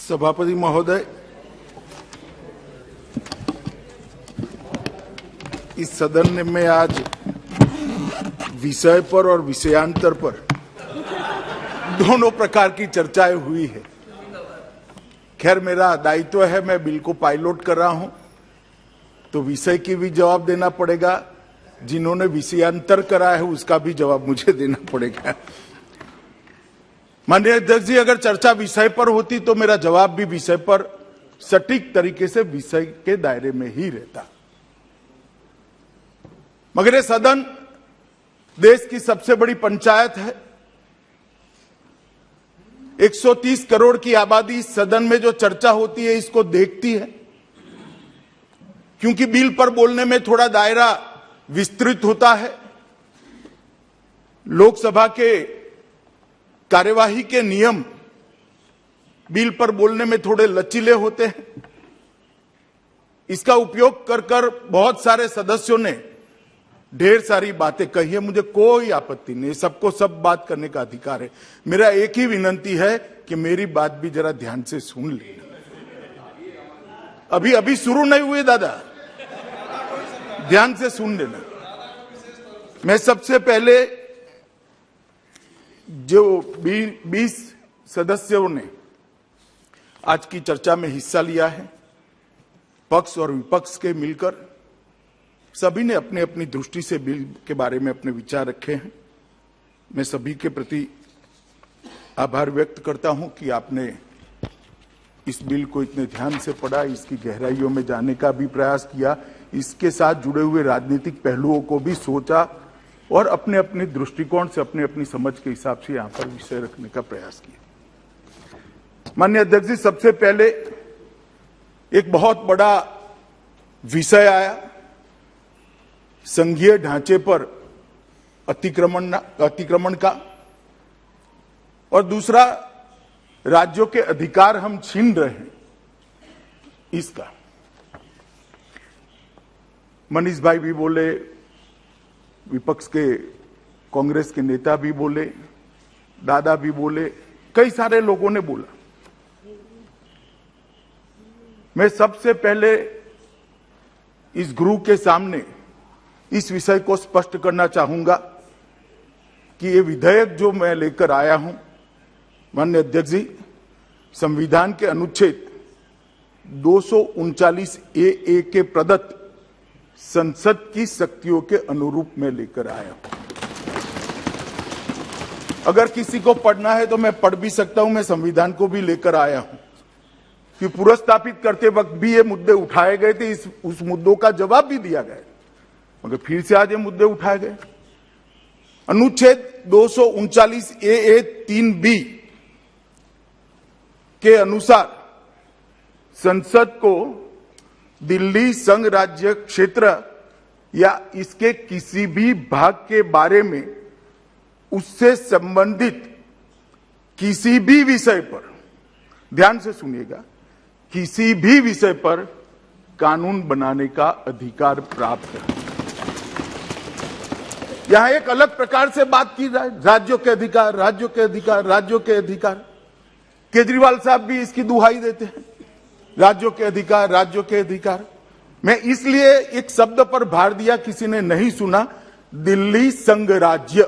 सभापति महोदय, इस सदन में आज विषय पर और विषयांतर पर दोनों प्रकार की चर्चाएं हुई है। खैर, मेरा दायित्व है, मैं बिल को पायलट कर रहा हूं, तो विषय की भी जवाब देना पड़ेगा, जिन्होंने विषयांतर करा है उसका भी जवाब मुझे देना पड़ेगा। माननीय अध्यक्ष जी, अगर चर्चा विषय पर होती तो मेरा जवाब भी विषय पर सटीक तरीके से विषय के दायरे में ही रहता, मगर ये सदन देश की सबसे बड़ी पंचायत है। 130 करोड़ की आबादी इस सदन में जो चर्चा होती है इसको देखती है, क्योंकि बिल पर बोलने में थोड़ा दायरा विस्तृत होता है। लोकसभा के कार्यवाही के नियम बिल पर बोलने में थोड़े लचीले होते हैं। इसका उपयोग कर बहुत सारे सदस्यों ने ढेर सारी बातें कही है, मुझे कोई आपत्ति नहीं, सबको सब बात करने का अधिकार है। मेरा एक ही विनंती है कि मेरी बात भी जरा ध्यान से सुन लेना। अभी शुरू नहीं हुई दादा, ध्यान से सुन लेना। मैं सबसे पहले जो 20 सदस्यों ने आज की चर्चा में हिस्सा लिया है, पक्ष और विपक्ष के मिलकर सभी ने अपने अपनी दृष्टि से बिल के बारे में अपने विचार रखे हैं। मैं सभी के प्रति आभार व्यक्त करता हूं कि आपने इस बिल को इतने ध्यान से पढ़ा, इसकी गहराइयों में जाने का भी प्रयास किया, इसके साथ जुड़े हुए राजनीतिक पहलुओं को भी सोचा और अपने अपने दृष्टिकोण से अपने अपनी समझ के हिसाब से यहां पर विषय रखने का प्रयास किया। माननीय अध्यक्ष जी, सबसे पहले एक बहुत बड़ा विषय आया, संघीय ढांचे पर अतिक्रमण का, और दूसरा राज्यों के अधिकार हम छीन रहे हैं इसका। मनीष भाई भी बोले, विपक्ष के कांग्रेस के नेता भी बोले, दादा भी बोले, कई सारे लोगों ने बोला। मैं सबसे पहले इस गृह के सामने इस विषय को स्पष्ट करना चाहूंगा कि ये विधेयक जो मैं लेकर आया हूं, माननीय अध्यक्ष जी, संविधान के अनुच्छेद 239 ए के प्रदत्त संसद की शक्तियों के अनुरूप में लेकर आया हूं। अगर किसी को पढ़ना है तो मैं पढ़ भी सकता हूं, मैं संविधान को भी लेकर आया हूं कि पुनर्स्थापित करते वक्त भी ये मुद्दे उठाए गए थे, उस मुद्दों का जवाब भी दिया गया, मगर फिर से आज ये मुद्दे उठाए गए। अनुच्छेद 239 ए 3B के अनुसार संसद को दिल्ली संघ राज्य क्षेत्र या इसके किसी भी भाग के बारे में उससे संबंधित किसी भी विषय पर, ध्यान से सुनिएगा, किसी भी विषय पर कानून बनाने का अधिकार प्राप्त है। यहां एक अलग प्रकार से बात की जाए, राज्यों के अधिकार, राज्यों के अधिकार, राज्यों के अधिकार। केजरीवाल साहब भी इसकी दुहाई देते हैं, राज्यों के अधिकार, राज्यों के अधिकार। मैं इसलिए एक शब्द पर भार दिया, किसी ने नहीं सुना, दिल्ली संघ राज्य।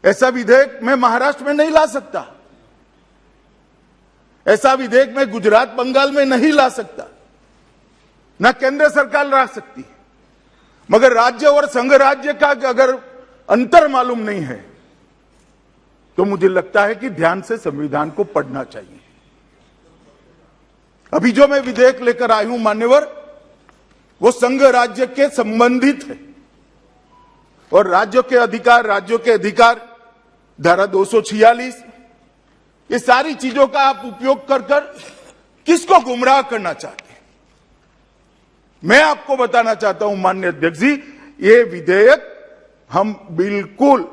ऐसा विधेयक मैं महाराष्ट्र में नहीं ला सकता, ऐसा विधेयक मैं गुजरात बंगाल में नहीं ला सकता, ना केंद्र सरकार ला सकती। मगर राज्य और संघ राज्य का अगर अंतर मालूम नहीं है तो मुझे लगता है कि ध्यान से संविधान को पढ़ना चाहिए। अभी जो मैं विधेयक लेकर आई हूं मान्यवर, वो संघ राज्य के संबंधित है, और राज्यों के अधिकार धारा 246, ये सारी चीजों का आप उपयोग कर किसको गुमराह करना चाहते हैं। मैं आपको बताना चाहता हूं माननीय अध्यक्ष जी, ये विधेयक हम बिल्कुल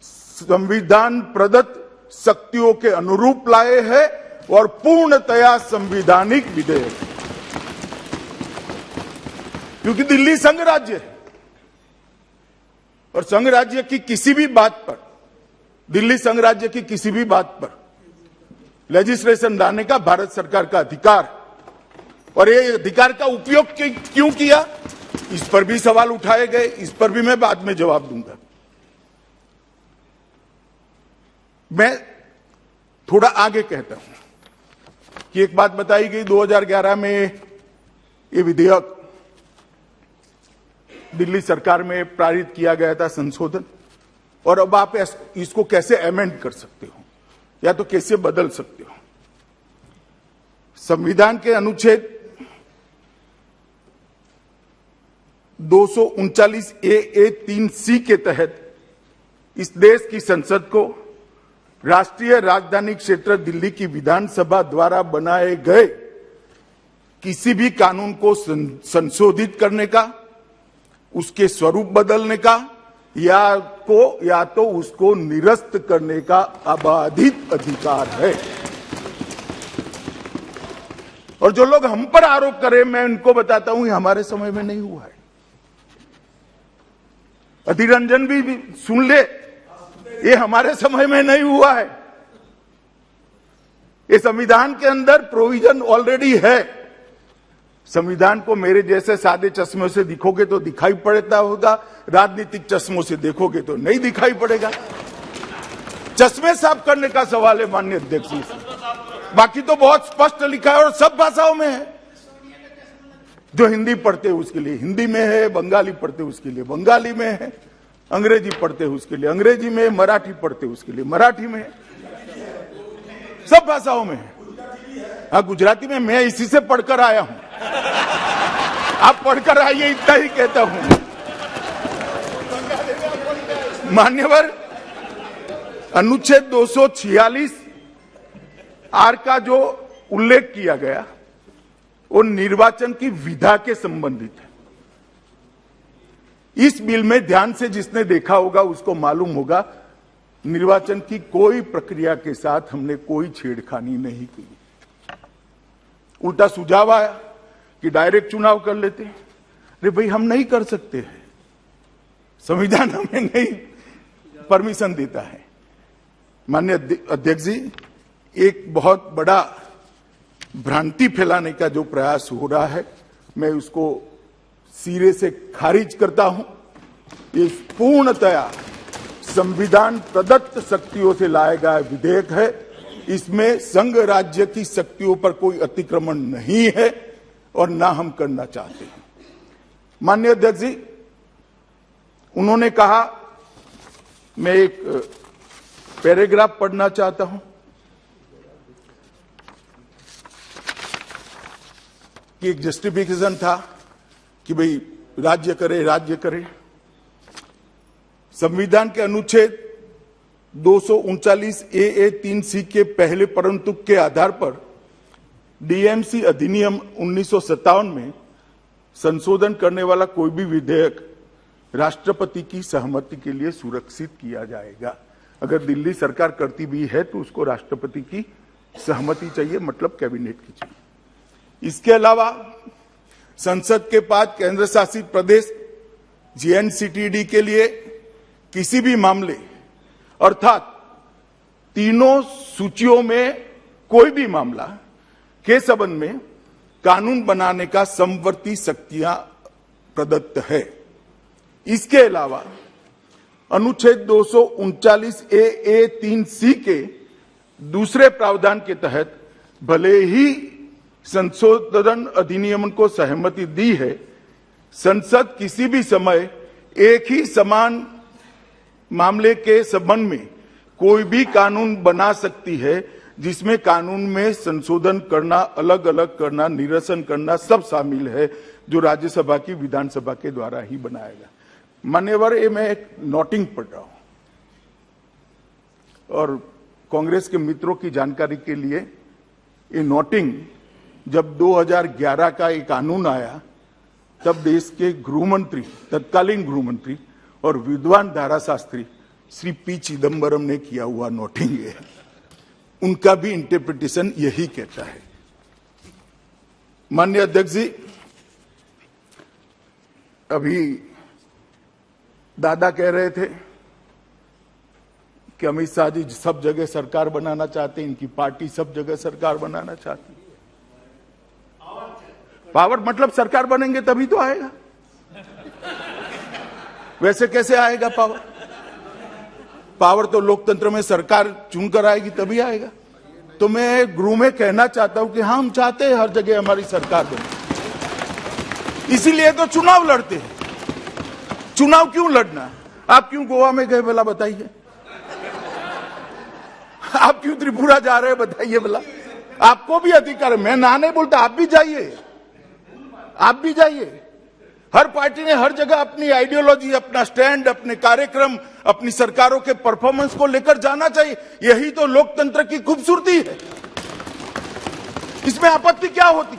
संविधान प्रदत्त शक्तियों के अनुरूप लाए हैं और पूर्णतया संवैधानिक विधेयक, क्योंकि दिल्ली संघ राज्य है और संघ राज्य की किसी भी बात पर, दिल्ली संघ राज्य की किसी भी बात पर लेजिस्लेशन लाने का भारत सरकार का अधिकार, और ये अधिकार का उपयोग क्यों किया, इस पर भी सवाल उठाए गए। इस पर भी मैं बाद में जवाब दूंगा। मैं थोड़ा आगे कहता हूं कि एक बात बताई गई, 2011 में ये विधेयक दिल्ली सरकार में पारित किया गया था, संशोधन, और अब आप इसको कैसे अमेंड कर सकते हो या तो कैसे बदल सकते हो। संविधान के अनुच्छेद 239A3C के तहत इस देश की संसद को राष्ट्रीय राजधानी क्षेत्र दिल्ली की विधानसभा द्वारा बनाए गए किसी भी कानून को संशोधित करने का, उसके स्वरूप बदलने का या तो उसको निरस्त करने का अबाधित अधिकार है। और जो लोग हम पर आरोप करें, मैं उनको बताता हूं, ये हमारे समय में नहीं हुआ है। अधीर रंजन भी सुन ले, ये हमारे समय में नहीं हुआ है। ये संविधान के अंदर प्रोविजन ऑलरेडी है। संविधान को मेरे जैसे सादे चश्मों से दिखोगे तो दिखाई पड़ता होगा, राजनीतिक चश्मों से देखोगे तो नहीं दिखाई पड़ेगा। चश्मे साफ करने का सवाल है माननीय अध्यक्ष जी। बाकी तो बहुत स्पष्ट लिखा है और सब भाषाओं में है। जो हिंदी पढ़ते हैं उसके लिए हिंदी में है, बंगाली पढ़ते हैं उसके लिए बंगाली में है, अंग्रेजी पढ़ते हैं उसके लिए अंग्रेजी में, मराठी पढ़ते हैं उसके लिए मराठी में, सब भाषाओं में है। हाँ, गुजराती में मैं इसी से पढ़कर आया हूं। आप पढ़कर आइए, इतना ही कहता हूं। मान्यवर, अनुच्छेद 246 आर का जो उल्लेख किया गया वो निर्वाचन की विधा के संबंधित है। इस बिल में ध्यान से जिसने देखा होगा उसको मालूम होगा, निर्वाचन की कोई प्रक्रिया के साथ हमने कोई छेड़खानी नहीं की। उल्टा सुझाव आया कि डायरेक्ट चुनाव कर लेते हैं। अरे भाई, हम नहीं कर सकते हैं, संविधान हमें नहीं परमिशन देता है। माननीय अध्यक्ष जी, एक बहुत बड़ा भ्रांति फैलाने का जो प्रयास हो रहा है, मैं उसको सिरे से खारिज करता हूं। ये पूर्णतया संविधान प्रदत्त शक्तियों से लाया गया विधेयक है। इसमें संघ राज्य की शक्तियों पर कोई अतिक्रमण नहीं है और ना हम करना चाहते हैं। माननीय अध्यक्ष जी, उन्होंने कहा, मैं एक पैराग्राफ पढ़ना चाहता हूं कि एक जस्टिफिकेशन था कि भाई राज्य करे। संविधान के अनुच्छेद 239A3C के पहले परंतु के आधार पर डीएमसी अधिनियम 1957 में संशोधन करने वाला कोई भी विधेयक राष्ट्रपति की सहमति के लिए सुरक्षित किया जाएगा। अगर दिल्ली सरकार करती भी है तो उसको राष्ट्रपति की सहमति चाहिए, मतलब कैबिनेट की चाहिए। इसके अलावा संसद के पास केंद्र शासित प्रदेश जेएनसीटीडी के लिए किसी भी मामले अर्थात तीनों सूचियों में कोई भी मामला के संबंध में कानून बनाने का समवर्ती शक्तियां प्रदत्त है। इसके अलावा अनुच्छेद 239A3C के दूसरे प्रावधान के तहत भले ही संशोधन अधिनियम को सहमति दी है, संसद किसी भी समय एक ही समान मामले के संबंध में कोई भी कानून बना सकती है, जिसमें कानून में संशोधन करना, अलग अलग करना, निरसन करना सब शामिल है, जो राज्यसभा की विधानसभा के द्वारा ही बनाएगा। मान्यवर, ये मैं एक नोटिंग पढ़ रहा हूं और कांग्रेस के मित्रों की जानकारी के लिए, ये नोटिंग जब 2011 का एक कानून आया तब देश के गृहमंत्री, तत्कालीन गृहमंत्री और विद्वान धाराशास्त्री श्री पी चिदम्बरम ने किया हुआ नोटिंग है। उनका भी इंटरप्रिटेशन यही कहता है। माननीय अध्यक्ष जी, अभी दादा कह रहे थे कि अमित शाह जी सब जगह सरकार बनाना चाहते हैं, इनकी पार्टी सब जगह सरकार बनाना चाहती है। पावर मतलब सरकार बनेंगे तभी तो आएगा, वैसे कैसे आएगा पावर? पावर तो लोकतंत्र में सरकार चुनकर आएगी तभी आएगा। तो मैं गृह में कहना चाहता हूं कि हाँ, हम चाहते हैं हर जगह हमारी सरकार बने, इसीलिए तो चुनाव लड़ते हैं। चुनाव क्यों लड़ना? आप क्यों गोवा में गए भला बताइए? आप क्यों त्रिपुरा जा रहे हैं बताइए भला? आपको भी अधिकार है, मैं ना नहीं बोलता, आप भी जाइए, आप भी जाइए। हर पार्टी ने हर जगह अपनी आइडियोलॉजी, अपना स्टैंड, अपने कार्यक्रम, अपनी सरकारों के परफॉर्मेंस को लेकर जाना चाहिए। यही तो लोकतंत्र की खूबसूरती है, इसमें आपत्ति क्या होती?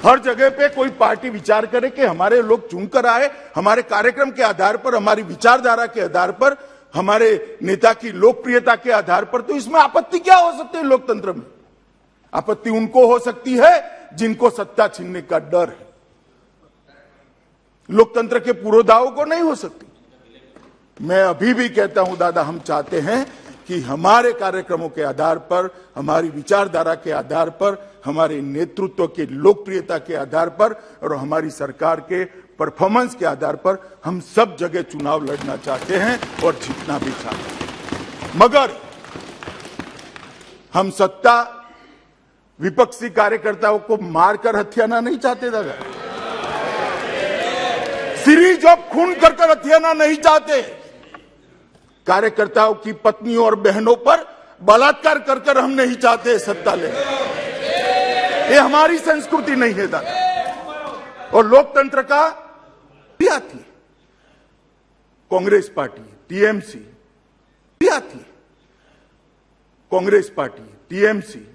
हर जगह पे कोई पार्टी विचार करे कि हमारे लोग चुनकर आए, हमारे कार्यक्रम के आधार पर, हमारी विचारधारा के आधार पर, हमारे नेता की लोकप्रियता के आधार पर, तो इसमें आपत्ति क्या हो सकती है? लोकतंत्र में आपत्ति उनको हो सकती है जिनको सत्ता छीनने का डर है, लोकतंत्र के पुरोधाओं को नहीं हो सकती। मैं अभी भी कहता हूं दादा, हम चाहते हैं कि हमारे कार्यक्रमों के आधार पर, हमारी विचारधारा के आधार पर, हमारे नेतृत्व की लोकप्रियता के आधार पर और हमारी सरकार के परफॉर्मेंस के आधार पर हम सब जगह चुनाव लड़ना चाहते हैं और जीतना भी चाहते हैं। मगर हम सत्ता विपक्षी कार्यकर्ताओं को मारकर हत्याना नहीं चाहते दादा, सीरीज ऑफ खून कर हत्याना नहीं चाहते, कार्यकर्ताओं की पत्नियों और बहनों पर बलात्कार कर हम नहीं चाहते सत्ता लेना। ये हमारी संस्कृति नहीं है दादा। और लोकतंत्र का भी आती है, कांग्रेस पार्टी, टीएमसी भी आती है, कांग्रेस पार्टी, टीएमसी,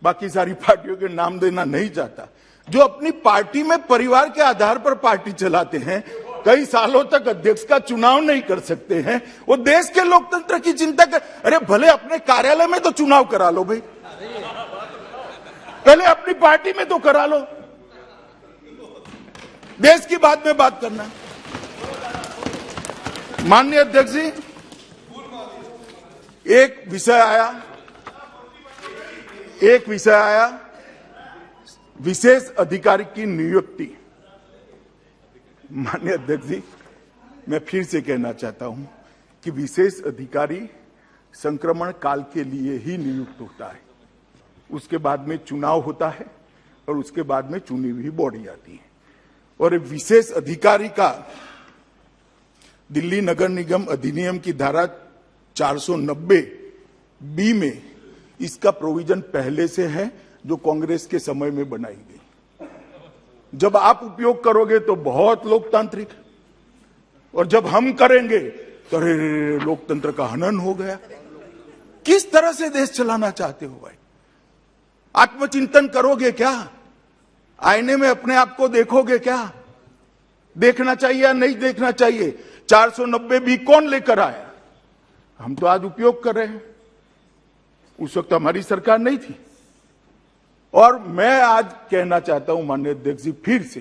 बाकी सारी पार्टियों के नाम देना नहीं चाहता, जो अपनी पार्टी में परिवार के आधार पर पार्टी चलाते हैं, कई सालों तक अध्यक्ष का चुनाव नहीं कर सकते हैं, वो देश के लोकतंत्र की चिंता कर। अरे भले अपने कार्यालय में तो चुनाव करा लो भाई, पहले अपनी पार्टी में तो करा लो, देश की बात में बात करना। माननीय अध्यक्ष जी, एक विषय आया विशेष अधिकारी की नियुक्ति। माननीय अध्यक्ष जी, मैं फिर से कहना चाहता हूं कि विशेष अधिकारी संक्रमण काल के लिए ही नियुक्त होता है, उसके बाद में चुनाव होता है और उसके बाद में चुनी हुई बॉडी आती है। और विशेष अधिकारी का दिल्ली नगर निगम अधिनियम की धारा 490B में इसका प्रोविजन पहले से है, जो कांग्रेस के समय में बनाई गई। जब आप उपयोग करोगे तो बहुत लोकतांत्रिक, और जब हम करेंगे तो लोकतंत्र का हनन हो गया। किस तरह से देश चलाना चाहते हो भाई? आत्मचिंतन करोगे क्या? आईने में अपने आप को देखोगे क्या? देखना चाहिए या नहीं देखना चाहिए? 490B कौन लेकर आया? हम तो आज उपयोग कर रहे हैं, उस वक्त हमारी सरकार नहीं थी। और मैं आज कहना चाहता हूं माननीय अध्यक्ष जी, फिर से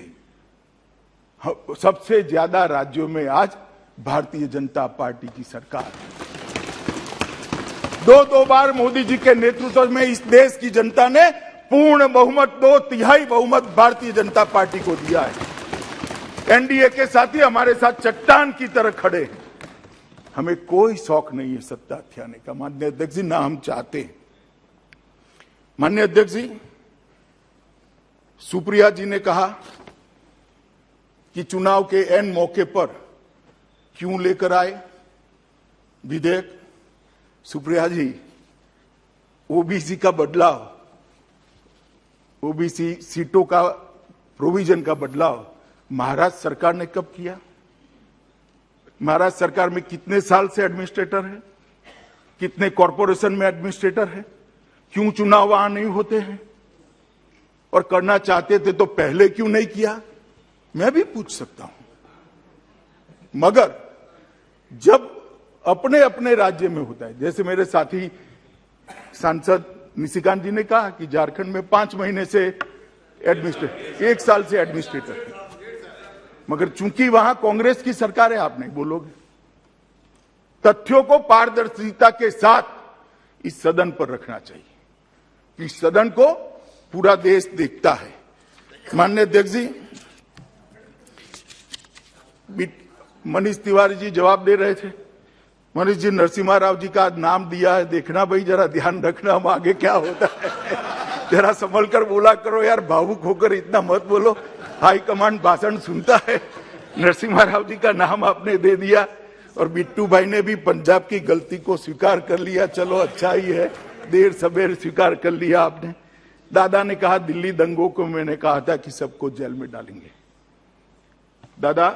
सबसे ज्यादा राज्यों में आज भारतीय जनता पार्टी की सरकार है। दो बार मोदी जी के नेतृत्व में इस देश की जनता ने पूर्ण बहुमत, 2/3 बहुमत भारतीय जनता पार्टी को दिया है। एनडीए के साथी हमारे साथ चट्टान की तरह खड़े हैं। हमें कोई शौक नहीं है सत्ता हथियाने का माननीय अध्यक्ष जी, ना हम चाहते हैं। माननीय अध्यक्ष जी, सुप्रिया जी ने कहा कि चुनाव के एन मौके पर क्यों लेकर आए विधेयक। सुप्रिया जी, ओबीसी का बदलाव, ओबीसी सीटों का प्रोविजन का बदलाव महाराष्ट्र सरकार ने कब किया? महाराष्ट्र सरकार में कितने साल से एडमिनिस्ट्रेटर है? कितने कॉरपोरेशन में एडमिनिस्ट्रेटर है? क्यों चुनाव वहां नहीं होते हैं? और करना चाहते थे तो पहले क्यों नहीं किया? मैं भी पूछ सकता हूं। मगर जब अपने अपने राज्य में होता है, जैसे मेरे साथी सांसद निशिकांत जी ने कहा कि झारखंड में 5 महीने से एडमिनिस्ट्रेटर, 1 साल से एडमिनिस्ट्रेटर है, मगर चूंकि वहां कांग्रेस की सरकार है, आप नहीं बोलोगे। तथ्यों को पारदर्शिता के साथ इस सदन पर रखना चाहिए। इस सदन को पूरा देश देखता है। माननीय अध्यक्ष जी, मनीष तिवारी जी जवाब दे रहे थे। मनीष जी, नरसिम्हा राव जी का नाम दिया है, देखना भाई, जरा ध्यान रखना हम आगे क्या होता है। जरा संभल कर बोला करो यार, भावुक होकर इतना मत बोलो। हाईकमांड भाषण सुनता है। नरसिम्हा राव जी का नाम आपने दे दिया और बिट्टू भाई ने भी पंजाब की गलती को स्वीकार कर लिया। चलो अच्छा ही है, देर सबेर स्वीकार कर लिया आपने। दादा ने कहा दिल्ली दंगों को मैंने कहा था कि सबको जेल में डालेंगे। दादा,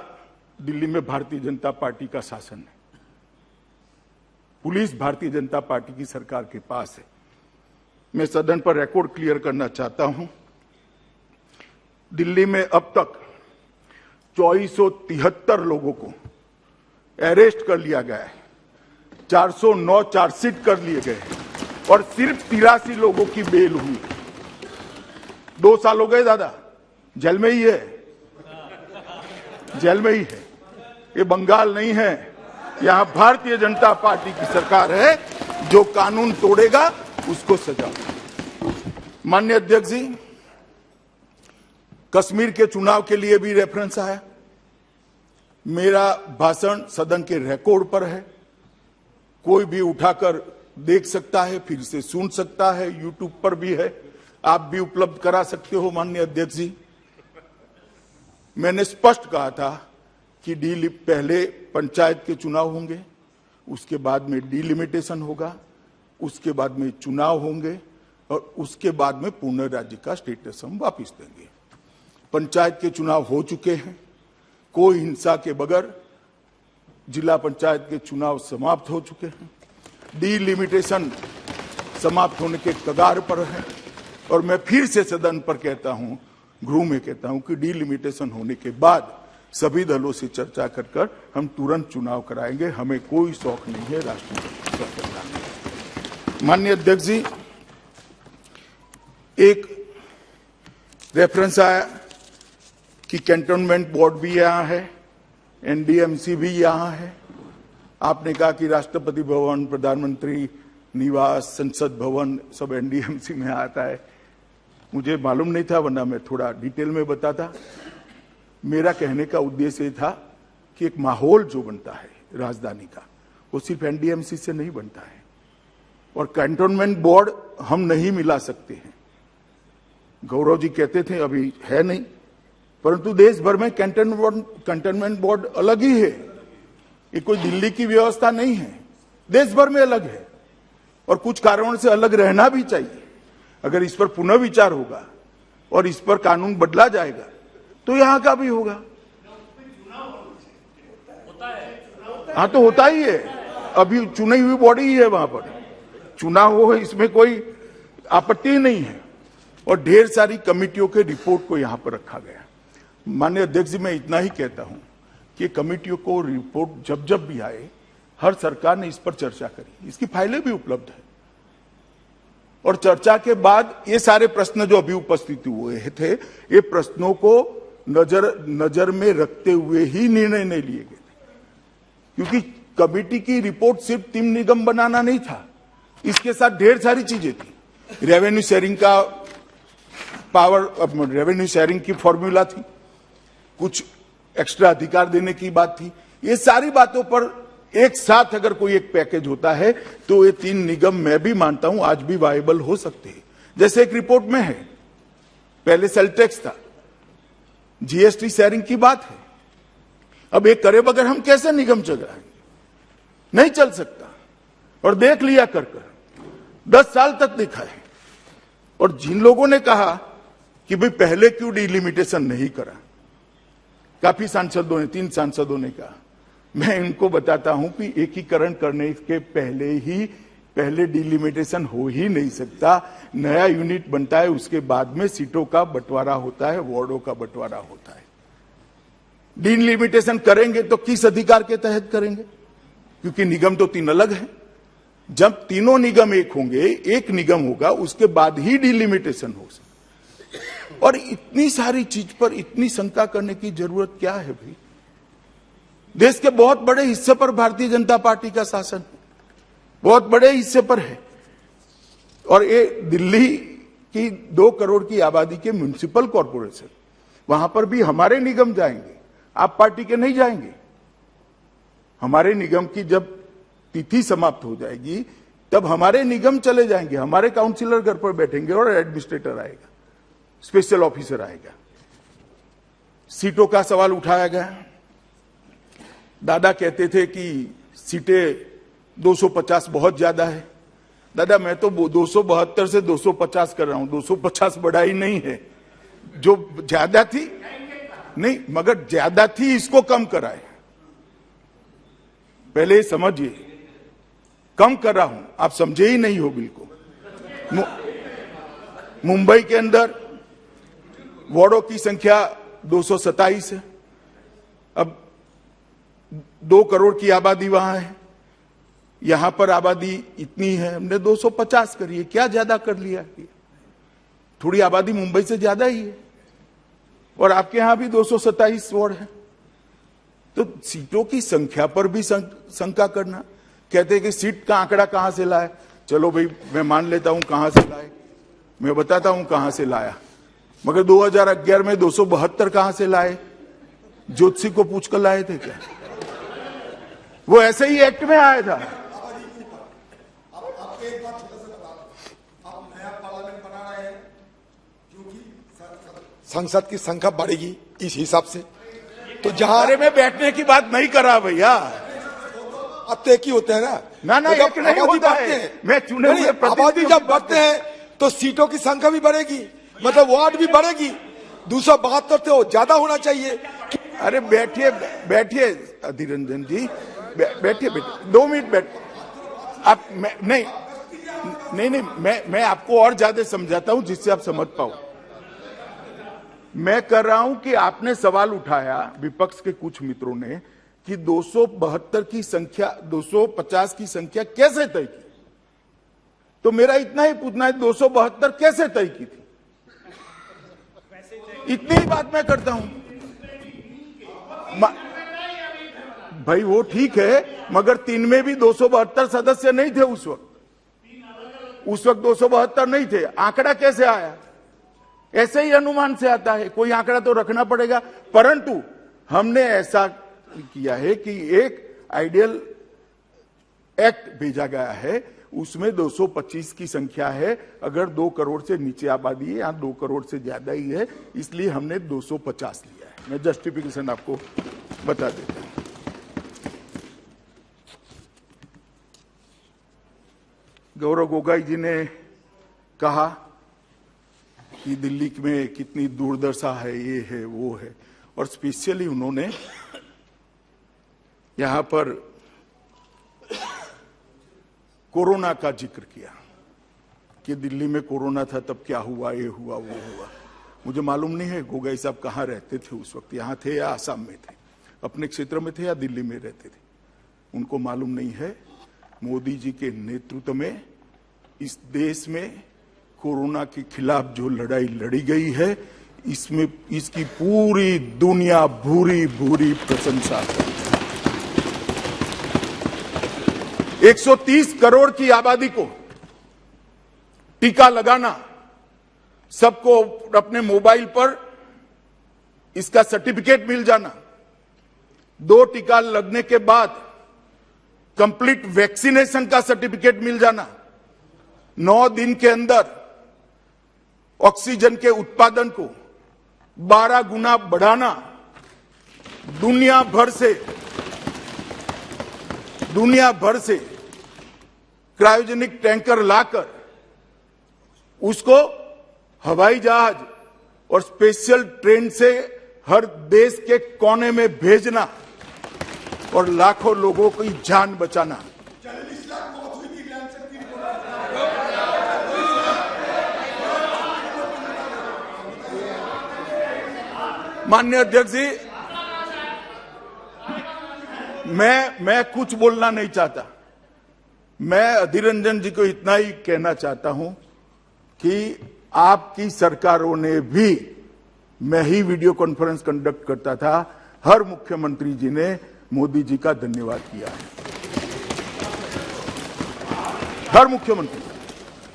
दिल्ली में भारतीय जनता पार्टी का शासन है, पुलिस भारतीय जनता पार्टी की सरकार के पास है। मैं सदन पर रिकॉर्ड क्लियर करना चाहता हूं, दिल्ली में अब तक 2473 लोगों को अरेस्ट कर लिया गया है, 409 चार्जशीट कर लिए गए और सिर्फ 83 लोगों की बेल हुई। 2 साल हो गए दादा, जेल में ही है, जेल में ही है। ये बंगाल नहीं है, यहां भारतीय जनता पार्टी की सरकार है। जो कानून तोड़ेगा उसको सजा। माननीय अध्यक्ष जी, कश्मीर के चुनाव के लिए भी रेफरेंस आया। मेरा भाषण सदन के रिकॉर्ड पर है, कोई भी उठाकर देख सकता है, फिर से सुन सकता है, यूट्यूब पर भी है, आप भी उपलब्ध करा सकते हो। माननीय अध्यक्ष जी, मैंने स्पष्ट कहा था कि पहले पंचायत के चुनाव होंगे, उसके बाद में डिलिमिटेशन होगा, उसके बाद में चुनाव होंगे और उसके बाद में पूर्ण राज्य का स्टेटस हम वापस देंगे। पंचायत के चुनाव हो चुके हैं, कोई हिंसा के बगैर जिला पंचायत के चुनाव समाप्त हो चुके हैं। डिलिमिटेशन समाप्त होने के कगार पर है और मैं फिर से सदन पर कहता हूं, गृह में कहता हूं कि डिलिमिटेशन होने के बाद सभी दलों से चर्चा कर हम तुरंत चुनाव कराएंगे। हमें कोई शौक नहीं है राष्ट्रपति। माननीय अध्यक्ष जी, एक रेफरेंस आया कि कैंटोनमेंट बोर्ड भी यहां है, एनडीएमसी भी यहां है। आपने कहा कि राष्ट्रपति भवन, प्रधानमंत्री निवास, संसद भवन सब एनडीएमसी में आता है। मुझे मालूम नहीं था, वरना मैं थोड़ा डिटेल में बताता। मेरा कहने का उद्देश्य था कि एक माहौल जो बनता है राजधानी का, वो सिर्फ एनडीएमसी से नहीं बनता है और कैंटोनमेंट बोर्ड हम नहीं मिला सकते हैं। गौरव जी कहते थे अभी है नहीं, परंतु देश भर में कैंटोनमेंट बोर्ड अलग ही है। ये कोई दिल्ली की व्यवस्था नहीं है, देश भर में अलग है और कुछ कारणों से अलग रहना भी चाहिए। अगर इस पर पुनः विचार होगा और इस पर कानून बदला जाएगा तो यहां का भी होगा। हाँ, तो होता ही है, अभी चुनी हुई बॉडी ही है, वहां पर चुनाव हो, इसमें कोई आपत्ति ही नहीं है। और ढेर सारी कमिटियों के रिपोर्ट को यहां पर रखा गया। माननीय अध्यक्ष जी, मैं इतना ही कहता हूं कि कमिटियों को रिपोर्ट जब जब भी आए, हर सरकार ने इस पर चर्चा करी, इसकी फाइलें भी उपलब्ध है। और चर्चा के बाद ये सारे प्रश्न जो अभी उपस्थित हुए थे, ये प्रश्नों को नजर में रखते हुए ही निर्णय नहीं लिए गए थे। क्योंकि कमेटी की रिपोर्ट सिर्फ 3 निगम बनाना नहीं था, इसके साथ ढेर सारी चीजें थी। रेवेन्यू शेयरिंग का पावर, रेवेन्यू शेयरिंग की फॉर्मूला थी, कुछ एक्स्ट्रा अधिकार देने की बात थी। ये सारी बातों पर एक साथ अगर कोई एक पैकेज होता है तो ये 3 निगम मैं भी मानता हूं आज भी वायबल हो सकते हैं। जैसे एक रिपोर्ट में है, पहले सेल टैक्स था, जीएसटी शेयरिंग की बात है। अब एक करे बगैर हम कैसे निगम चलाएंगे? नहीं चल सकता। और देख लिया कर 10 साल तक देखा है। और जिन लोगों ने कहा कि भाई पहले क्यों डिलिमिटेशन नहीं करा, काफी सांसदों ने, 3 सांसदों ने कहा, मैं इनको बताता हूं कि एकीकरण करने के पहले डिलिमिटेशन हो ही नहीं सकता। नया यूनिट बनता है, उसके बाद में सीटों का बंटवारा होता है, वार्डों का बंटवारा होता है। डिलिमिटेशन करेंगे तो किस अधिकार के तहत करेंगे? क्योंकि निगम तो 3 अलग हैं। जब तीनों निगम एक होंगे, एक निगम होगा, उसके बाद ही डिलिमिटेशन हो सकता। और इतनी सारी चीज पर इतनी शंका करने की जरूरत क्या है भाई? देश के बहुत बड़े हिस्से पर भारतीय जनता पार्टी का शासन बहुत बड़े हिस्से पर है। और ये दिल्ली की 2 करोड़ की आबादी के म्युनिसिपल कॉरपोरेशन, वहां पर भी हमारे निगम जाएंगे, आप पार्टी के नहीं जाएंगे। हमारे निगम की जब तिथि समाप्त हो जाएगी तब हमारे निगम चले जाएंगे, हमारे काउंसिलर घर पर बैठेंगे और एडमिनिस्ट्रेटर आएगा, स्पेशल ऑफिसर आएगा। सीटों का सवाल उठाया गया। दादा कहते थे कि सीटें 250 बहुत ज्यादा है। दादा मैं तो 272 से 250 कर रहा हूं, 250 बढ़ाई नहीं है, जो ज्यादा थी नहीं, मगर ज्यादा थी इसको कम कराए। पहले समझिए, कम कर रहा हूं, आप समझे ही नहीं हो बिल्कुल। मुंबई के अंदर वार्डों की संख्या 227 है। अब 2 करोड़ की आबादी वहां है, यहां पर आबादी इतनी है, हमने 250 करी है। क्या ज्यादा कर लिया? थोड़ी आबादी मुंबई से ज्यादा ही है, और आपके यहां भी 227 वार्ड है। तो सीटों की संख्या पर भी शंका करना। कहते हैं कि सीट का आंकड़ा कहां से लाए? चलो भाई, मैं मान लेता हूं कहां से लाए, मैं बताता हूं कहां से लाया। मगर 2011 में 272 कहां से लाए? ज्योतिषी को पूछकर लाए थे क्या? वो ऐसे ही एक्ट में आया था। संसद की संख्या बढ़ेगी इस हिसाब से, तो जहां में बैठने की बात नहीं करा भैया, अब तय की होते हैं ना ना एक नहीं होता है। मैं चुने हुए आबादी जब बढ़ते हैं तो सीटों की संख्या भी बढ़ेगी, मतलब वार्ड भी बढ़ेगी। 272 तो ज्यादा होना चाहिए। अरे बैठिए बैठिए अधीर रंजन जी, बैठिए 2 मिनट बैठ। आप नहीं, मैं आपको और ज्यादा समझाता हूं जिससे आप समझ पाओ। मैं कर रहा हूं कि आपने सवाल उठाया, विपक्ष के कुछ मित्रों ने, कि 272 की संख्या, 250 की संख्या कैसे तय की। तो मेरा इतना ही पूछना है, 272 कैसे तय की थी? इतनी ही बात मैं करता हूं भाई। वो ठीक है, मगर 3 में भी 272 सदस्य नहीं थे उस वक्त 272 नहीं थे। आंकड़ा कैसे आया? ऐसे ही अनुमान से आता है, कोई आंकड़ा तो रखना पड़ेगा। परंतु हमने ऐसा किया है कि एक आइडियल एक्ट भेजा गया है, उसमें 225 की संख्या है। अगर 2 करोड़ से नीचे आबादी है, यहां 2 करोड़ से ज्यादा ही है, इसलिए हमने 250 लिया है। मैं जस्टिफिकेशन आपको बता देता हूं। गौरव गोगोई जी ने कहा कि दिल्ली में कितनी दुर्दशा है, ये है वो है, और स्पेशली उन्होंने यहां पर कोरोना का जिक्र किया कि दिल्ली में कोरोना था तब क्या हुआ, ये हुआ वो हुआ। मुझे मालूम नहीं है गोगोई साहब कहां रहते थे उस वक्त, यहां थे या आसाम में थे, अपने क्षेत्र में थे या दिल्ली में रहते थे, उनको मालूम नहीं है। मोदी जी के नेतृत्व में इस देश में कोरोना के खिलाफ जो लड़ाई लड़ी गई है, इसमें इसकी पूरी दुनिया भूरी भूरी प्रशंसा करती है। 130 करोड़ की आबादी को टीका लगाना, सबको अपने मोबाइल पर इसका सर्टिफिकेट मिल जाना, 2 टीका लगने के बाद कंप्लीट वैक्सीनेशन का सर्टिफिकेट मिल जाना, 9 दिन के अंदर ऑक्सीजन के उत्पादन को 12 गुना बढ़ाना, दुनिया भर से क्रायोजेनिक टैंकर लाकर उसको हवाई जहाज और स्पेशल ट्रेन से हर देश के कोने में भेजना और लाखों लोगों की जान बचाना। माननीय अध्यक्ष जी, मैं कुछ बोलना नहीं चाहता। मैं अधीर रंजन जी को इतना ही कहना चाहता हूं कि आपकी सरकारों ने भी, मैं ही वीडियो कॉन्फ्रेंस कंडक्ट करता था, हर मुख्यमंत्री जी ने मोदी जी का धन्यवाद किया है। हर मुख्यमंत्री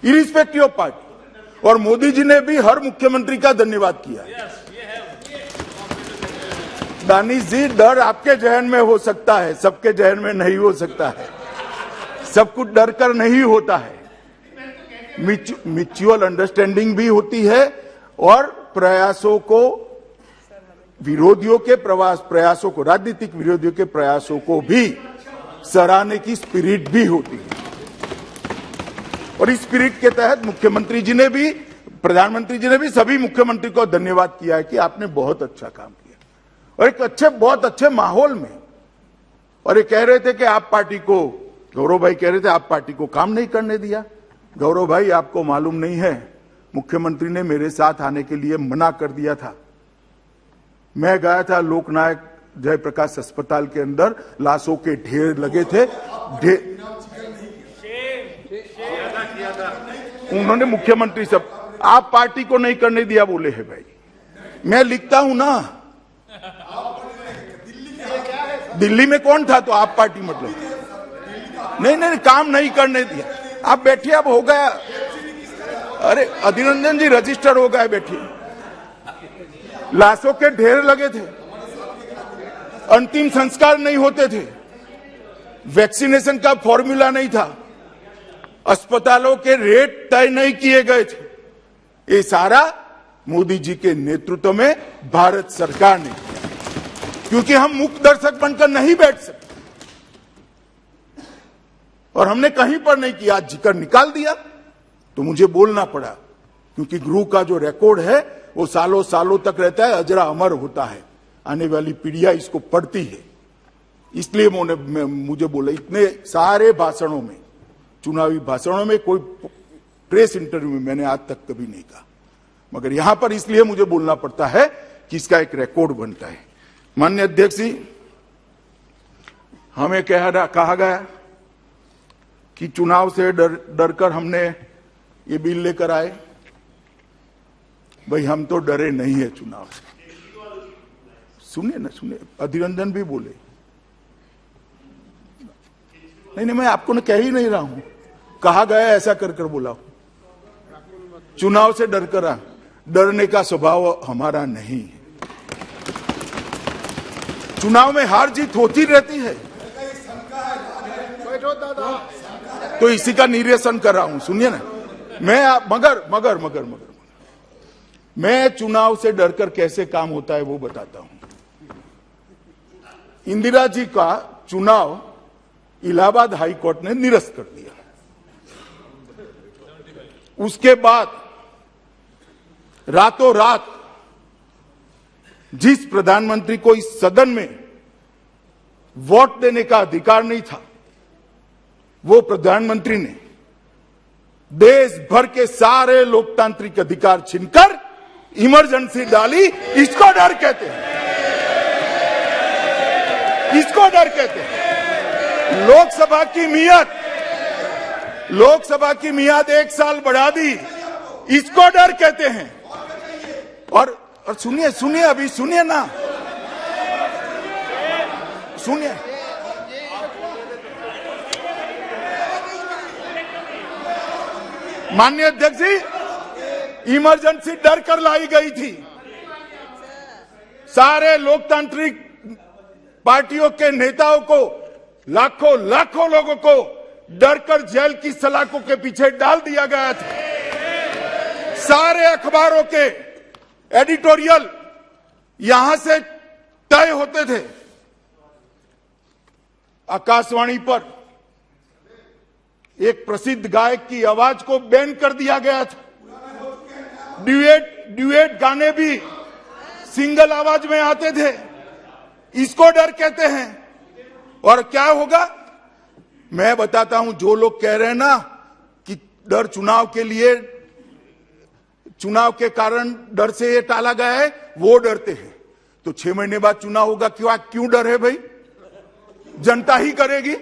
इरिस्पेक्टिव ऑफ पार्टी, और मोदी जी ने भी हर मुख्यमंत्री का धन्यवाद किया है। दानिश जी, डर आपके जहन में हो सकता है, सबके जहन में नहीं हो सकता है। सब कुछ डर कर नहीं होता है, म्यूचुअल अंडरस्टैंडिंग भी होती है, और प्रयासों को, विरोधियों के प्रयासों को, राजनीतिक विरोधियों के प्रयासों को भी सराहने की स्पिरिट भी होती है। और इस स्पिरिट के तहत मुख्यमंत्री जी ने भी, प्रधानमंत्री जी ने भी सभी मुख्यमंत्री को धन्यवाद किया है कि आपने बहुत अच्छा काम किया, और एक बहुत अच्छे माहौल में। और ये कह रहे थे कि आप पार्टी को, गौरव भाई कह रहे थे आप पार्टी को काम नहीं करने दिया। गौरव भाई, आपको मालूम नहीं है, मुख्यमंत्री ने मेरे साथ आने के लिए मना कर दिया था। मैं गया था लोकनायक जयप्रकाश अस्पताल के अंदर, लाशों के ढेर लगे थे, उन्होंने मुख्यमंत्री सब, आप पार्टी को नहीं करने दिया बोले हैं। भाई मैं लिखता हूं ना, दिल्ली में कौन था तो आप पार्टी मतलब, नहीं, काम नहीं करने दिया। आप बैठिए, अब हो गया। अरे अधीर रंजन जी, रजिस्टर हो गया, बैठिए। लाशों के ढेर लगे थे, अंतिम संस्कार नहीं होते थे, वैक्सीनेशन का फॉर्मूला नहीं था, अस्पतालों के रेट तय नहीं किए गए थे। ये सारा मोदी जी के नेतृत्व में भारत सरकार ने, क्योंकि हम मुक्त दर्शक बनकर नहीं बैठ सकते, और हमने कहीं पर नहीं किया, जिक्र निकाल दिया तो मुझे बोलना पड़ा, क्योंकि गुरु का जो रिकॉर्ड है वो सालों सालों तक रहता है, अजरा अमर होता है, आने वाली पीढ़ियां इसको पढ़ती है। इसलिए मुझे बोला, इतने सारे भाषणों में, चुनावी भाषणों में, कोई प्रेस इंटरव्यू में मैंने आज तक कभी नहीं कहा, मगर यहां पर इसलिए मुझे बोलना पड़ता है कि इसका एक रिकॉर्ड बनता है। माननीय अध्यक्ष जी, हमें कहा गया कि चुनाव से डरकर हमने ये बिल लेकर आए। भाई हम तो डरे नहीं है चुनाव से। सुनिए, अधीर रंजन भी बोले। नहीं, मैं आपको न कह ही नहीं रहा हूं, कहा गया ऐसा कर बोला हूं। चुनाव से डरने का स्वभाव हमारा नहीं है। चुनाव में हार जीत होती रहती है, तो इसी का निरीक्षण कर रहा हूं। सुनिए ना, मगर मैं चुनाव से डरकर कैसे काम होता है वो बताता हूं। इंदिरा जी का चुनाव इलाहाबाद हाई कोर्ट ने निरस्त कर दिया। उसके बाद रातों रात जिस प्रधानमंत्री को इस सदन में वोट देने का अधिकार नहीं था, वो प्रधानमंत्री ने देश भर के सारे लोकतांत्रिक अधिकार छीनकर इमरजेंसी डाली। इसको डर कहते हैं, इसको डर कहते हैं। लोकसभा की मियाद 1 साल बढ़ा दी, इसको डर कहते हैं। और सुनिए, अभी सुनिए ना, सुनिए। माननीय अध्यक्ष जी, इमरजेंसी डर कर लाई गई थी। सारे लोकतांत्रिक पार्टियों के नेताओं को, लाखों लोगों को डरकर जेल की सलाखों के पीछे डाल दिया गया था। सारे अखबारों के एडिटोरियल यहां से तय होते थे। आकाशवाणी पर एक प्रसिद्ध गायक की आवाज को बैन कर दिया गया था। ड्यूएट गाने भी सिंगल आवाज में आते थे। इसको डर कहते हैं। और क्या होगा मैं बताता हूं। जो लोग कह रहे हैं ना कि डर चुनाव के कारण डर से ये टाला गया है, वो डरते हैं। तो 6 महीने बाद चुनाव होगा, क्यों डर है भाई? जनता ही करेगी।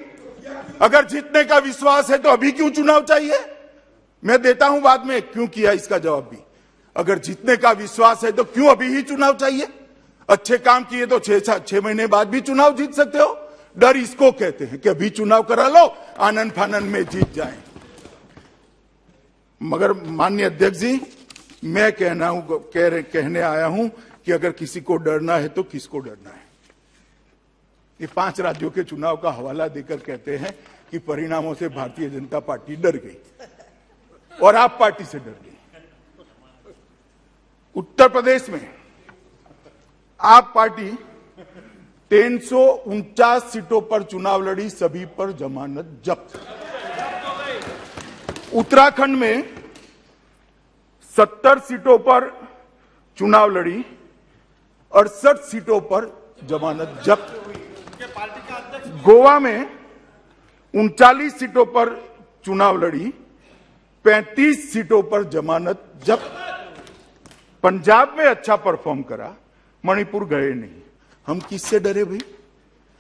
अगर जीतने का विश्वास है तो अभी क्यों चुनाव चाहिए? मैं देता हूं बाद में क्यों किया इसका जवाब भी। अगर जीतने का विश्वास है तो क्यों अभी ही चुनाव चाहिए? अच्छे काम किए तो 6 महीने बाद भी चुनाव जीत सकते हो। डर इसको कहते हैं कि अभी चुनाव करा लो, आनंद फानंद में जीत जाएं। मगर माननीय अध्यक्ष जी, मैं कहने आया हूं कि अगर किसी को डरना है तो किसको डरना है? ये 5 राज्यों के चुनाव का हवाला देकर कहते हैं कि परिणामों से भारतीय जनता पार्टी डर गई और आप पार्टी से डर गई। उत्तर प्रदेश में आप पार्टी 349 सीटों पर चुनाव लड़ी, सभी पर जमानत जब्त। उत्तराखंड में 70 सीटों पर चुनाव लड़ी, 68 सीटों पर जमानत जब्त। गोवा में 39 सीटों पर चुनाव लड़ी, 35 सीटों पर जमानत जब्त। पंजाब में अच्छा परफॉर्म करा, मणिपुर गए नहीं। हम किससे डरे भाई?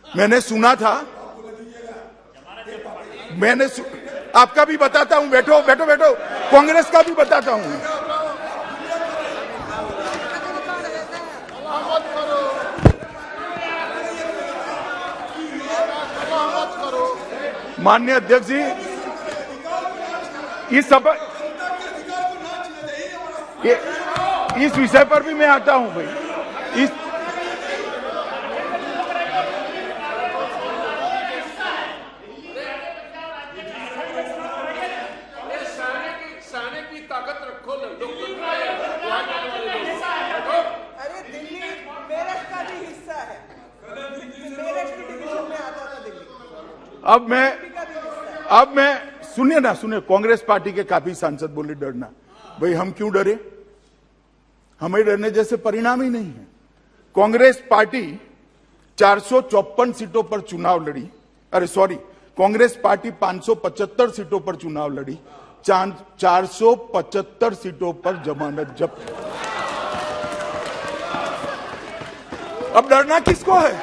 मैंने सुना था, आपका भी बताता हूं, बैठो बैठो बैठो, कांग्रेस का भी बताता हूं। माननीय अध्यक्ष जी, इस विषय पर भी मैं आता हूं भाई। इस ताकत रखो। अरे दिल्ली मेरठ का भी हिस्सा है, मेरठ की डिवीजन में आता था दिल्ली। अब मैं सुनिए ना, सुनिए, कांग्रेस पार्टी के काफी सांसद बोले डरना। भाई हम क्यों डरे? हमें डरने जैसे परिणाम ही नहीं है। कांग्रेस पार्टी 454 सीटों पर चुनाव लड़ी, कांग्रेस पार्टी 575 सीटों पर चुनाव लड़ी, 475 सीटों पर जमानत जब्त। अब डरना किसको है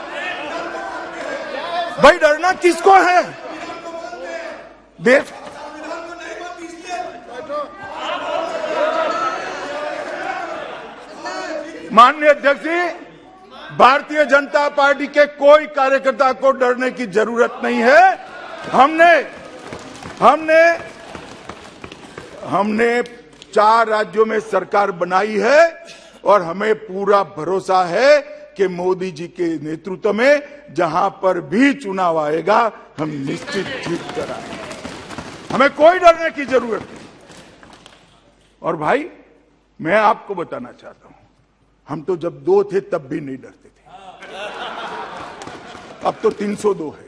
भाई? डरना किसको है? देश माननीय अध्यक्ष जी, भारतीय जनता पार्टी के कोई कार्यकर्ता को डरने की जरूरत नहीं है। हमने 4 राज्यों में सरकार बनाई है और हमें पूरा भरोसा है कि मोदी जी के नेतृत्व में जहां पर भी चुनाव आएगा हम निश्चित जीत कर आएंगे। हमें कोई डरने की जरूरत नहीं। और भाई मैं आपको बताना चाहता हूं, हम तो जब 2 थे तब भी नहीं डरते थे, अब तो 302 है।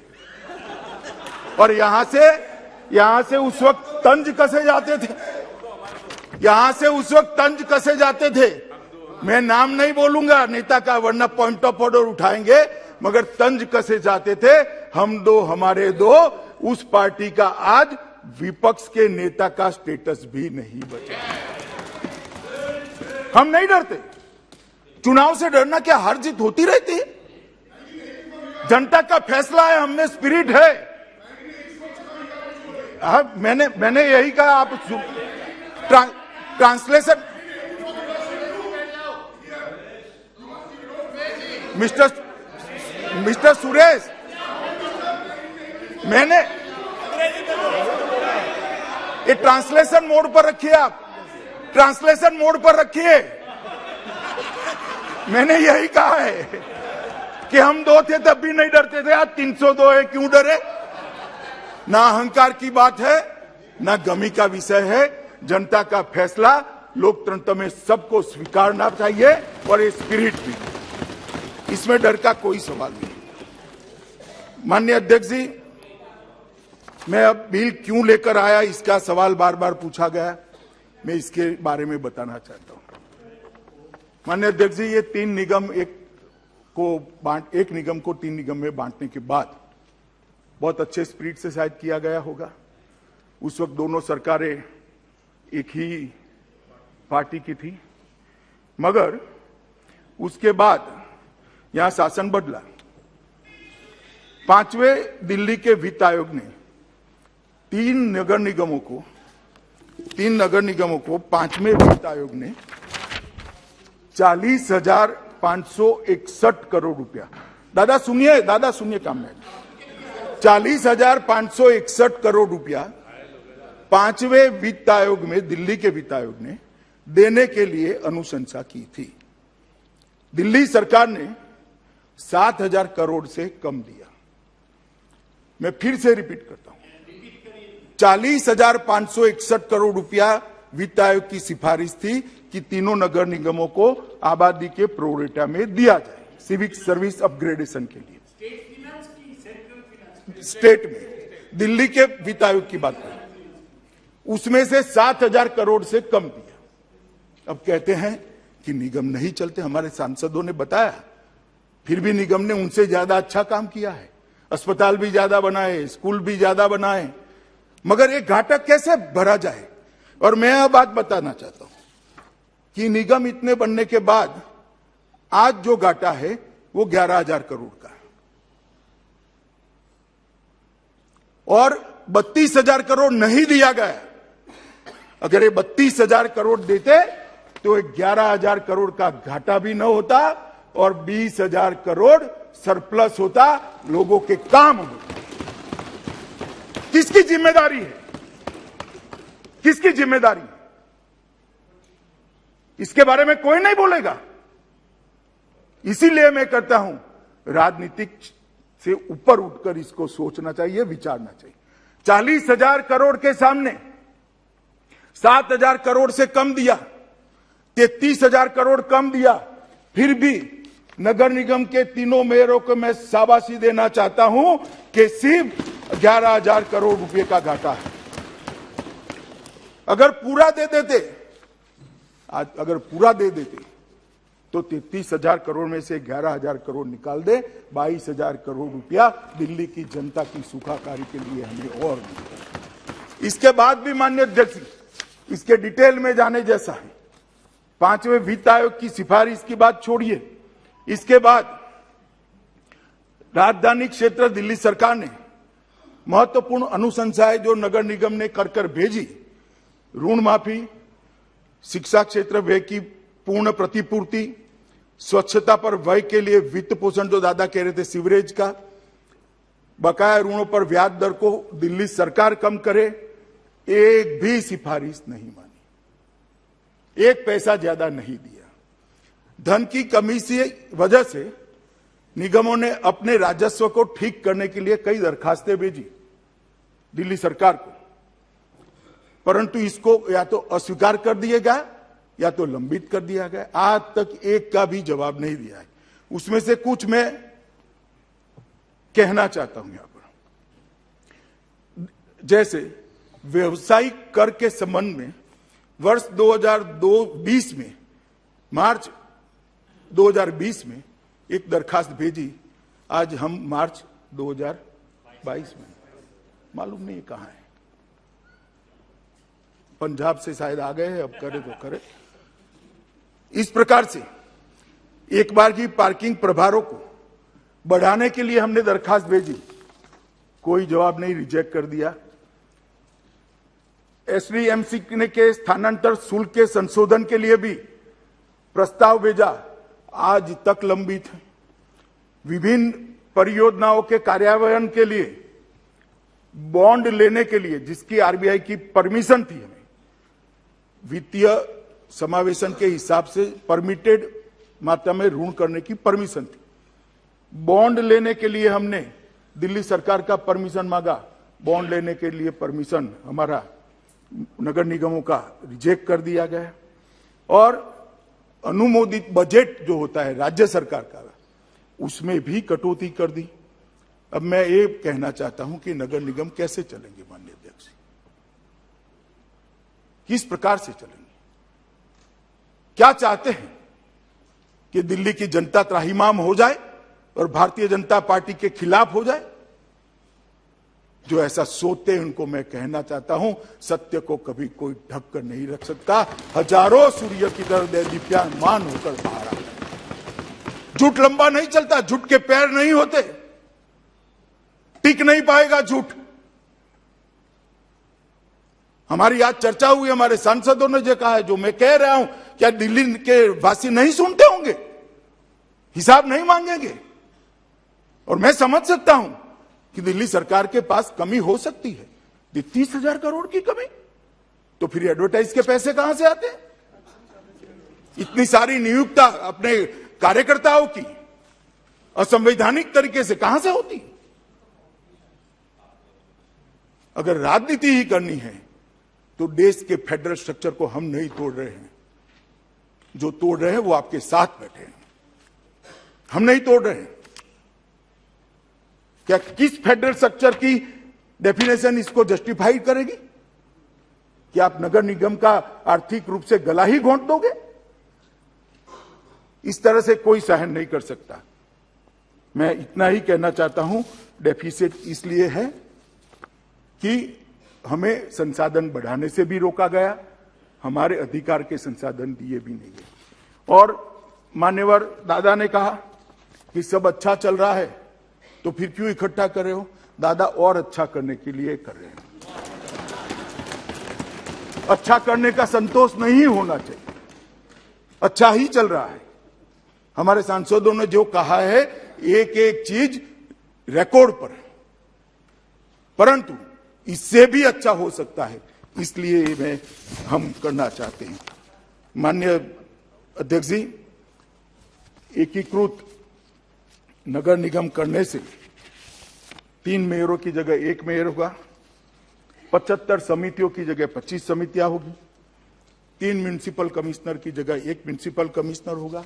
और यहां से उस वक्त तंज कसे जाते थे, मैं नाम नहीं बोलूंगा नेता का, वरना पॉइंट ऑफ ऑर्डर उठाएंगे, मगर तंज कसे जाते थे। हम 2 हमारे 2, उस पार्टी का आज विपक्ष के नेता का स्टेटस भी नहीं बचा। हम नहीं डरते। चुनाव से डरना क्या हार जीत होती रहती है? जनता का फैसला है, हमने स्पिरिट है। मैंने यही कहा। आप ट्रांसलेशन मिस्टर सुरेश, मैंने ये ट्रांसलेशन मोड पर रखिए, आप ट्रांसलेशन मोड पर रखिए। मैंने यही कहा है कि हम 2 थे तब भी नहीं डरते थे, आज 302 है, क्यों डरे? ना अहंकार की बात है, ना गमी का विषय है। जनता का फैसला लोकतंत्र में सबको स्वीकारना चाहिए और ये स्पिरिट भी, इसमें डर का कोई सवाल नहीं। माननीय अध्यक्ष जी, मैं अब बिल क्यों लेकर आया, इसका सवाल बार बार पूछा गया, मैं इसके बारे में बताना चाहता हूं। माननीय अध्यक्ष जी, ये 3 निगम एक निगम को 3 निगम में बांटने के बाद बहुत अच्छे स्पिरिट से शायद किया गया होगा। उस वक्त दोनों सरकारें एक ही पार्टी की थी, मगर उसके बाद यहां शासन बदला। 5वें दिल्ली के वित्त आयोग ने 3 नगर निगमों को 5वें वित्त आयोग ने 40,561 करोड़ रुपया, दादा सुनिए काम में, 40,561 करोड़ रुपया 5वें वित्त आयोग में, दिल्ली के वित्त आयोग ने देने के लिए अनुशंसा की थी। दिल्ली सरकार ने 7,000 करोड़ से कम दिया। मैं फिर से रिपीट करता हूं, 40,561 करोड़ रुपया वित्त आयोग की सिफारिश थी कि तीनों नगर निगमों को आबादी के प्रोरेटा में दिया जाए सिविक सर्विस अपग्रेडेशन के लिए। स्टेट में दिल्ली के वित्त आयोग की बात करें, उसमें से 7,000 करोड़ से कम दिया। अब कहते हैं कि निगम नहीं चलते, हमारे सांसदों ने बताया, फिर भी निगम ने उनसे ज्यादा अच्छा काम किया है। अस्पताल भी ज्यादा बनाए, स्कूल भी ज्यादा बनाए, मगर ये घाटा कैसे भरा जाए। और मैं यह बात बताना चाहता हूं कि निगम इतने बनने के बाद आज जो घाटा है वो 11,000 करोड़ का है, और 32,000 करोड़ नहीं दिया गया। अगर ये 32,000 करोड़ देते तो 11,000 करोड़ का घाटा भी न होता और 20,000 करोड़ सरप्लस होता, लोगों के काम होते। किसकी जिम्मेदारी है? किसकी जिम्मेदारी? इसके बारे में कोई नहीं बोलेगा। इसीलिए मैं कहता हूं, राजनीतिक से ऊपर उठकर इसको सोचना चाहिए, विचारना चाहिए। 40,000 करोड़ के सामने 7,000 करोड़ से कम दिया, 33,000 करोड़ कम दिया, फिर भी नगर निगम के तीनों मेयरों को मैं शाबाशी देना चाहता हूं कि सिर्फ 11,000 करोड़ रुपए का घाटा है। अगर पूरा दे देते, आज अगर पूरा दे देते तो 33,000 करोड़ में से 11,000 करोड़ निकाल दे, 22,000 करोड़ रुपया दिल्ली की जनता की सुखाकारी के लिए हमें और मिलेगा। इसके बाद भी माननीय अध्यक्ष, इसके डिटेल में जाने जैसा है। 5वें वित्त आयोग की सिफारिश की बात छोड़िए, इसके बाद राजधानी क्षेत्र दिल्ली सरकार ने महत्वपूर्ण अनुशंसाएं जो नगर निगम ने कर भेजी, ऋण माफी, शिक्षा क्षेत्र व्यय की पूर्ण प्रतिपूर्ति, स्वच्छता पर व्यय के लिए वित्त पोषण, जो दादा कह रहे थे सीवरेज का, बकाया ऋणों पर ब्याज दर को दिल्ली सरकार कम करे, एक भी सिफारिश नहीं मानी, एक पैसा ज्यादा नहीं दिया। धन की कमी की वजह से निगमों ने अपने राजस्व को ठीक करने के लिए कई दरखास्तें भेजी दिल्ली सरकार को, परंतु इसको या तो अस्वीकार कर दिया गया या तो लंबित कर दिया गया। आज तक एक का भी जवाब नहीं दिया है। उसमें से कुछ मैं कहना चाहता हूं यहां पर। जैसे व्यवसायिक कर के संबंध में वर्ष 2020 में, मार्च 2020 में एक दरखास्त भेजी, आज हम मार्च 2022 में, मालूम नहीं कहां है, पंजाब से शायद आ गए हैं, अब करे तो करे। इस प्रकार से एक बार की पार्किंग प्रभारों को बढ़ाने के लिए हमने दरखास्त भेजी, कोई जवाब नहीं, रिजेक्ट कर दिया। एसडीएमसी के स्थानांतर शुल्क के संशोधन के लिए भी प्रस्ताव भेजा, आज तक लंबित है। विभिन्न परियोजनाओं के कार्यान्वयन के लिए बॉन्ड लेने के लिए, जिसकी आरबीआई की परमिशन थी, हमें वित्तीय समावेशन के हिसाब से परमिटेड मात्रा में ऋण करने की परमिशन थी। बॉन्ड लेने के लिए हमने दिल्ली सरकार का परमिशन मांगा, बॉन्ड लेने के लिए परमिशन हमारा नगर निगमों का रिजेक्ट कर दिया गया। और अनुमोदित बजट जो होता है राज्य सरकार का, उसमें भी कटौती कर दी। अब मैं ये कहना चाहता हूं कि नगर निगम कैसे चलेंगे माननीय अध्यक्ष, किस प्रकार से चलेंगे? क्या चाहते हैं कि दिल्ली की जनता त्राहिमाम हो जाए और भारतीय जनता पार्टी के खिलाफ हो जाए? जो ऐसा सोचते हैं उनको मैं कहना चाहता हूं, सत्य को कभी कोई ढक कर नहीं रख सकता। हजारों सूर्य की तरह दीप्यमान होकर बाहर आ जाए। झूठ लंबा नहीं चलता, झूठ के पैर नहीं होते, टिक नहीं पाएगा झूठ। हमारी आज चर्चा हुई, हमारे सांसदों ने जो कहा है, जो मैं कह रहा हूं, क्या दिल्ली के वासी नहीं सुनते होंगे, हिसाब नहीं मांगेंगे? और मैं समझ सकता हूं कि दिल्ली सरकार के पास कमी हो सकती है, 30,000 करोड़ की कमी, तो फिर एडवर्टाइज के पैसे कहां से आते हैं? इतनी सारी नियुक्ता अपने कार्यकर्ताओं की असंवैधानिक तरीके से कहां से होती? अगर राजनीति ही करनी है तो देश के फेडरल स्ट्रक्चर को हम नहीं तोड़ रहे हैं, जो तोड़ रहे हैं वो आपके साथ बैठे हैं, हम नहीं तोड़ रहे हैं। क्या किस फेडरल स्ट्रक्चर की डेफिनेशन इसको जस्टिफाई करेगी? क्या आप नगर निगम का आर्थिक रूप से गला ही घोंट दोगे? इस तरह से कोई सहन नहीं कर सकता। मैं इतना ही कहना चाहता हूं, डेफिसिट इसलिए है कि हमें संसाधन बढ़ाने से भी रोका गया, हमारे अधिकार के संसाधन दिए भी नहीं है। और मान्यवर दादा ने कहा कि सब अच्छा चल रहा है तो फिर क्यों इकट्ठा कर रहे हो? दादा और अच्छा करने के लिए कर रहे हैं। अच्छा करने का संतोष नहीं होना चाहिए, अच्छा ही चल रहा है। हमारे सांसदों ने जो कहा है एक एक चीज रिकॉर्ड पर है, परंतु इससे भी अच्छा हो सकता है, इसलिए हम करना चाहते हैं। माननीय अध्यक्ष जी, एकीकृत नगर निगम करने से 3 मेयरों की जगह 1 मेयर होगा, 75 समितियों की जगह 25 समितियां होगी, 3 म्युनिसिपल कमिश्नर की जगह 1 म्युनिसिपल कमिश्नर होगा,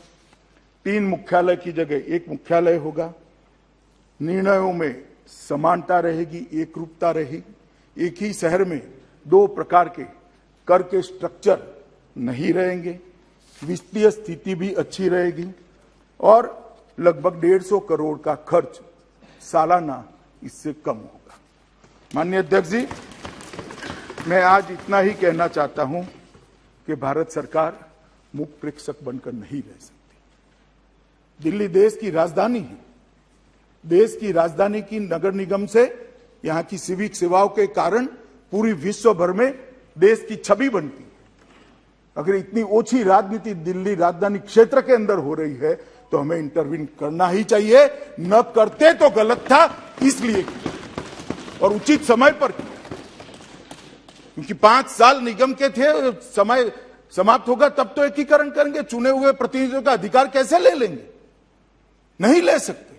3 मुख्यालय की जगह 1 मुख्यालय होगा, निर्णयों में समानता रहेगी, एकरूपता रहेगी, एक ही शहर में 2 प्रकार के कर के स्ट्रक्चर नहीं रहेंगे, वित्तीय स्थिति भी अच्छी रहेगी और लगभग 150 करोड़ का खर्च सालाना इससे कम होगा। माननीय अध्यक्ष जी, मैं आज इतना ही कहना चाहता हूं कि भारत सरकार मुख प्रेक्षक बनकर नहीं रह सकती। दिल्ली देश की राजधानी है, देश की राजधानी की नगर निगम से यहां की सिविक सेवाओं के कारण पूरी विश्व भर में देश की छवि बनती है। अगर इतनी ओछी राजनीति दिल्ली राजधानी क्षेत्र के अंदर हो रही है तो हमें इंटरवीन करना ही चाहिए, न करते तो गलत था, इसलिए किया और उचित समय पर किया, क्योंकि 5 साल निगम के थे, समय समाप्त होगा तब तो एकीकरण करेंगे। चुने हुए प्रतिनिधियों का अधिकार कैसे ले लेंगे? नहीं ले सकते।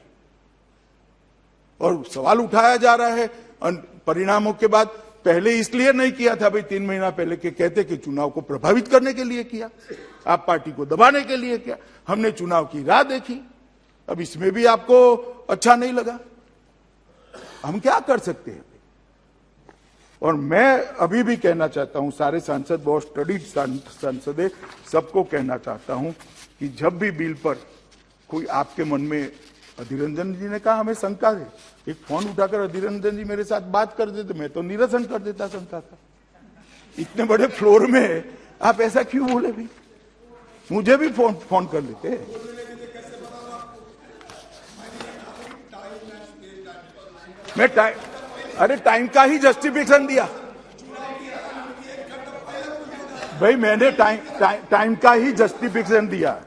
और सवाल उठाया जा रहा है परिणामों के बाद, पहले इसलिए नहीं किया था भाई, 3 महीना पहले के कहते कि चुनाव को प्रभावित करने के लिए किया, आप पार्टी को दबाने के लिए किया। हमने चुनाव की राह देखी, अब इसमें भी आपको अच्छा नहीं लगा, हम क्या कर सकते हैं? और मैं अभी भी कहना चाहता हूं, सारे सांसद बहुत स्टडीड सांसद है, सबको कहना चाहता हूं कि जब भी बिल पर कोई आपके मन में, अधीर रंजन जी ने कहा हमें शंका है, एक फोन उठाकर अधीर रंजन जी मेरे साथ बात कर देते, मैं तो निरसन कर देता शंका का। इतने बड़े फ्लोर में आप ऐसा क्यों बोले? भी मुझे भी फोन कर लेते। मैं टाइम का ही जस्टिफिकेशन दिया भाई, मैंने टाइम का ही जस्टिफिकेशन दिया।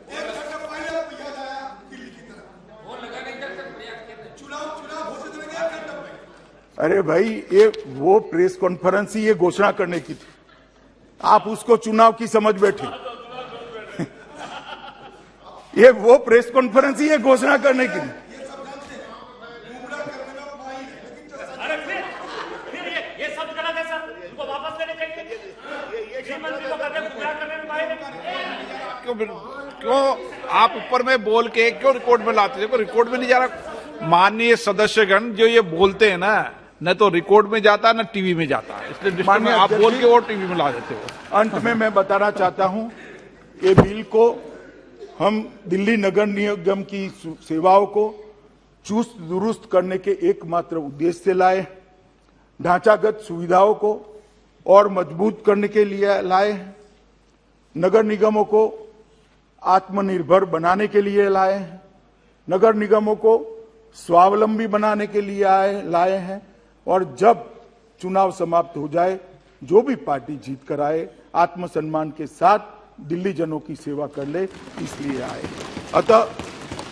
अरे भाई, ये वो प्रेस कॉन्फ्रेंस ही ये घोषणा करने की थी, आप उसको चुनाव की समझ बैठे। ये वो प्रेस कॉन्फ्रेंस ही ये घोषणा करने की थी। ये सब गलत है सर, इनको वापस लेने चाहिए। क्यों आप ऊपर में बोल के क्यों रिकॉर्ड में लाते? देखो रिकॉर्ड में नहीं जा रहा। माननीय सदस्यगण जो ये बोलते हैं ना, न तो रिकॉर्ड में जाता न टीवी में जाता, इसलिए आप बोल के वो टीवी में ला देते हो। अंत में मैं बताना चाहता हूं, ये बिल को हम दिल्ली नगर निगम की सेवाओं को चुस्त दुरुस्त करने के एकमात्र उद्देश्य से लाए, ढांचागत सुविधाओं को और मजबूत करने के लिए लाए, नगर निगमों को आत्मनिर्भर बनाने के लिए लाए हैं, नगर निगमों को स्वावलंबी बनाने के लिए लाए हैं, और जब चुनाव समाप्त हो जाए जो भी पार्टी जीत कर आए आत्मसम्मान के साथ दिल्ली जनों की सेवा कर ले, इसलिए आए। अतः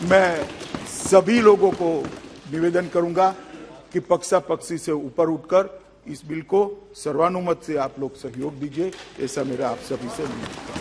मैं सभी लोगों को निवेदन करूंगा कि पक्षापक्षी से ऊपर उठकर इस बिल को सर्वानुमत से आप लोग सहयोग दीजिए, ऐसा मेरा आप सभी से निवेदन है।